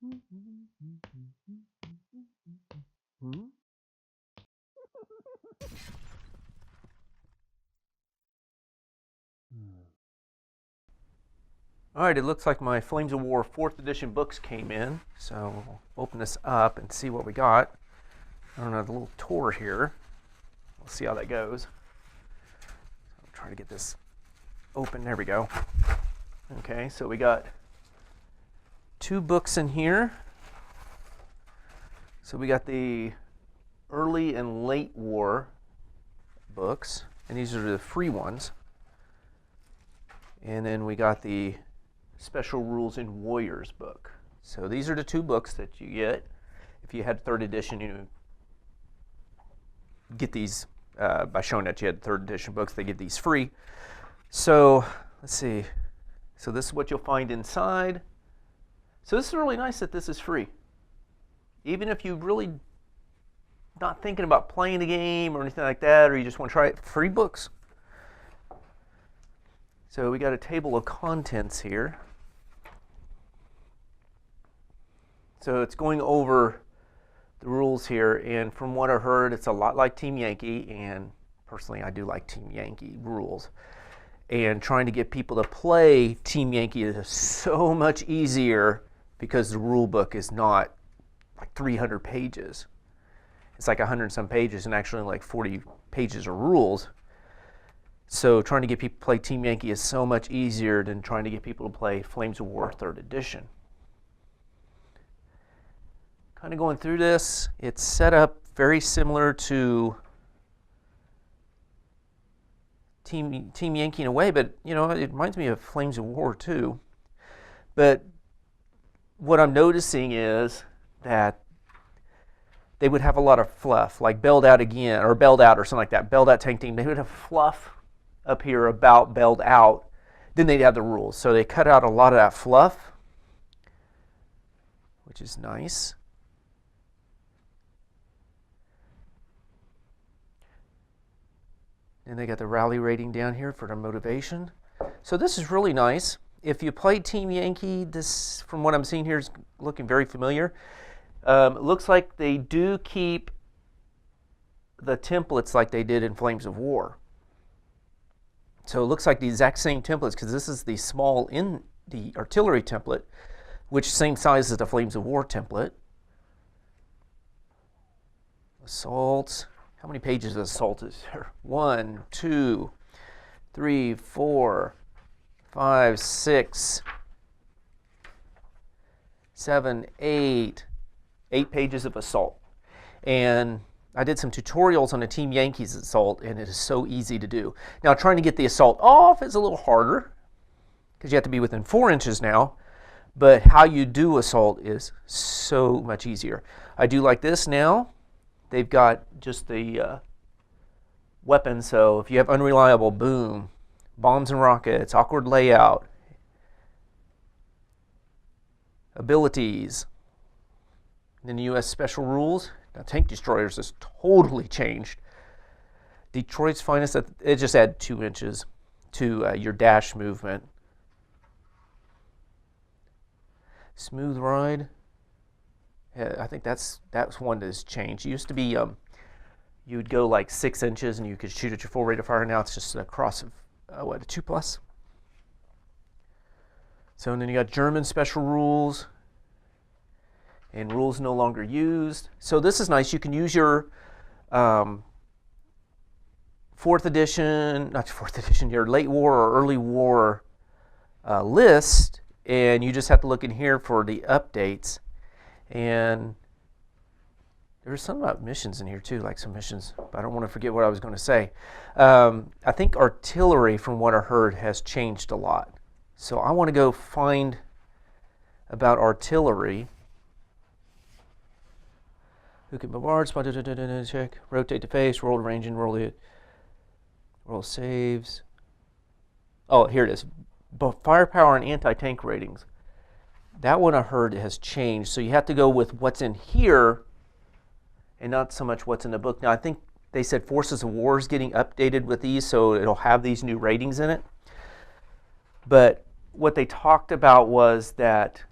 All right, it looks like my Flames of War 4th edition books came in, so we'll open this up and see what we got. I don't know, the little tour here. We'll see how that goes. I'm trying to get this open. There we go. Okay, so we got 2 books in here. So we got the early and late war books, and these are the free ones. And then we got the Special Rules in Warriors book. So these are the 2 books that you get. If you had 3rd edition, you get these by showing that you had 3rd edition books. They give these free. So let's see. So this is what you'll find inside. So this is really nice that this is free. Even if you really not thinking about playing the game or anything like that, or you just want to try it, free books. So we got a table of contents here. So it's going over the rules here, and from what I heard, it's a lot like Team Yankee, and personally I do like Team Yankee rules. And trying to get people to play Team Yankee is so much easier because the rule book is not like 300 pages. It's like 100 and some pages and actually like 40 pages of rules. So trying to get people to play Team Yankee is so much easier than trying to get people to play Flames of War 3rd edition. Kind of going through this, it's set up very similar to Team Yankee in a way, but you know, it reminds me of Flames of War too. But what I'm noticing is that they would have a lot of fluff, like bailed out again, or bailed out or something like that, bailed out tank team. They would have fluff up here about bailed out. Then they'd have the rules. So they cut out a lot of that fluff, which is nice. And they got the rally rating down here for their motivation. So this is really nice. If you played Team Yankee, this, from what I'm seeing here, is looking very familiar. It looks like they do keep the templates like they did in Flames of War. So it looks like the exact same templates, because this is the small in the artillery template, which same size as the Flames of War template. Assaults. How many pages of assault is there? 1, 2, 3, 4, 5, 6, 7, 8. 8 pages of assault. And I did some tutorials on the Team Yankees assault, and it is so easy to do. Now, trying to get the assault off is a little harder, because you have to be within 4 inches now, but how you do assault is so much easier. I do like this now. They've got just the weapons, so if you have unreliable, boom, bombs and rockets, awkward layout, abilities, and then the U.S. Special Rules. Now, tank destroyers has totally changed. Detroit's finest, it just add 2 inches to your dash movement. Smooth ride. I think that's one that's changed. It used to be you'd go like 6 inches and you could shoot at your full rate of fire. Now it's just a cross of a 2+. So and then you got German Special Rules. And rules no longer used. So this is nice. You can use your 4th edition, not 4th edition, your late war or early war list, and you just have to look in here for the updates. And there's some about missions in here too, like some missions, but I don't want to forget what I was going to say. I think artillery, from what I heard, has changed a lot. So I want to go find about artillery. Who can bombard, spot, check, rotate the face, roll the range, and roll it. Roll saves. Oh, here it is. Firepower and anti-tank ratings. That one I heard has changed. So you have to go with what's in here and not so much what's in the book. Now, I think they said Forces of War is getting updated with these, so it'll have these new ratings in it. But what they talked about was that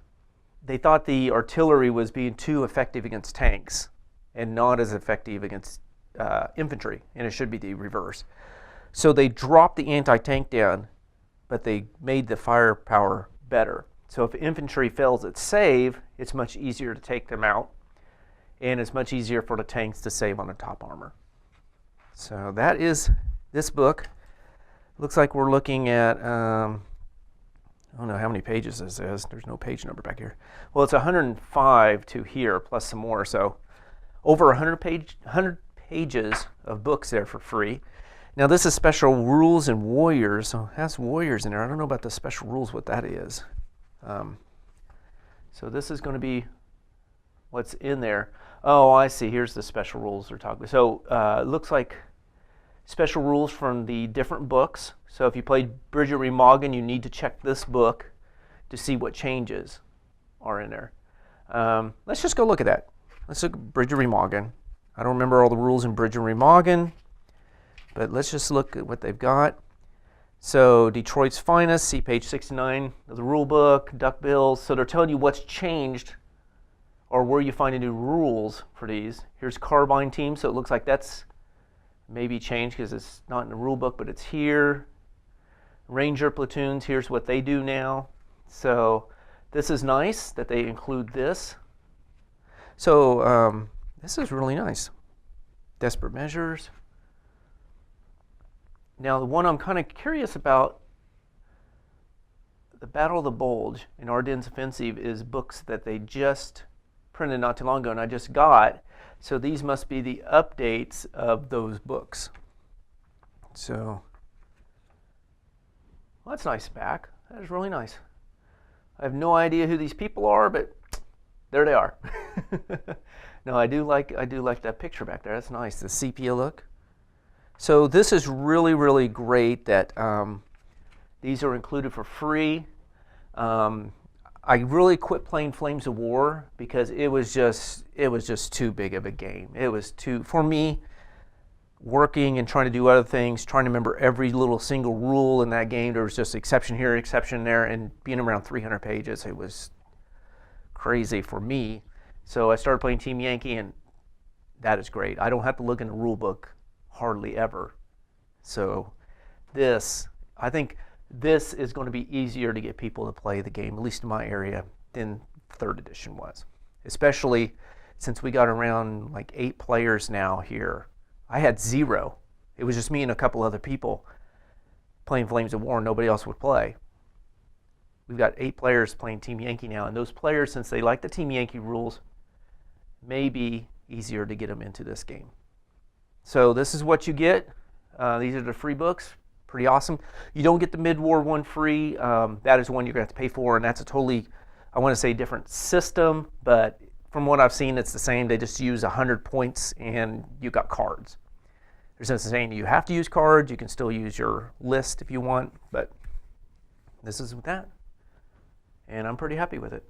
they thought the artillery was being too effective against tanks and not as effective against infantry, and it should be the reverse. So they dropped the anti-tank down, but they made the firepower better. So if infantry fails at save, it's much easier to take them out, and it's much easier for the tanks to save on the top armor. So that is this book. Looks like we're looking at, I don't know how many pages this is. There's no page number back here. Well, it's 105 to here, plus some more. So over 100 pages of books there for free. Now this is Special Rules and Warriors. So it has warriors in there. I don't know about the special rules, what that is. So this is going to be what's in there. Oh, I see. Here's the special rules they're talking about. So it looks like special rules from the different books. So if you played Bridget Remagen, you need to check this book to see what changes are in there. Let's just go look at that. Let's look at Bridget Remagen. I don't remember all the rules in Bridget Remagen, but let's just look at what they've got. So Detroit's Finest, see page 69 of the rule book, duckbills. So they're telling you what's changed or where you find the new rules for these. Here's Carbine Team, so it looks like that's maybe changed because it's not in the rule book, but it's here. Ranger platoons, here's what they do now. So this is nice that they include this. So this is really nice. Desperate Measures. Now the one I'm kind of curious about, the Battle of the Bulge and Ardennes Offensive, is books that they just printed not too long ago and I just got. So these must be the updates of those books. So, well, that's nice back. That is really nice. I have no idea who these people are, but there they are. No, I do like that picture back there. That's nice, the sepia look. So this is really, really great that these are included for free. I really quit playing Flames of War because it was just too big of a game. It was too, for me, working and trying to do other things, trying to remember every little single rule in that game. There was just exception here, exception there, and being around 300 pages, it was crazy for me. So I started playing Team Yankee, and that is great. I don't have to look in the rule book hardly ever. So I think this is going to be easier to get people to play the game, at least in my area, than 3rd edition was. Especially since we got around like 8 players now here. I had 0. It was just me and a couple other people playing Flames of War, and nobody else would play. We've got 8 players playing Team Yankee now, and those players, since they like the Team Yankee rules, may be easier to get them into this game. So this is what you get. These are the free books. Pretty awesome. You don't get the mid-war one free. That is one you're going to have to pay for, and that's a totally, I want to say, different system, but from what I've seen, it's the same. They just use 100 points, and you got cards. There's nothing saying you have to use cards. You can still use your list if you want, but this is that, and I'm pretty happy with it.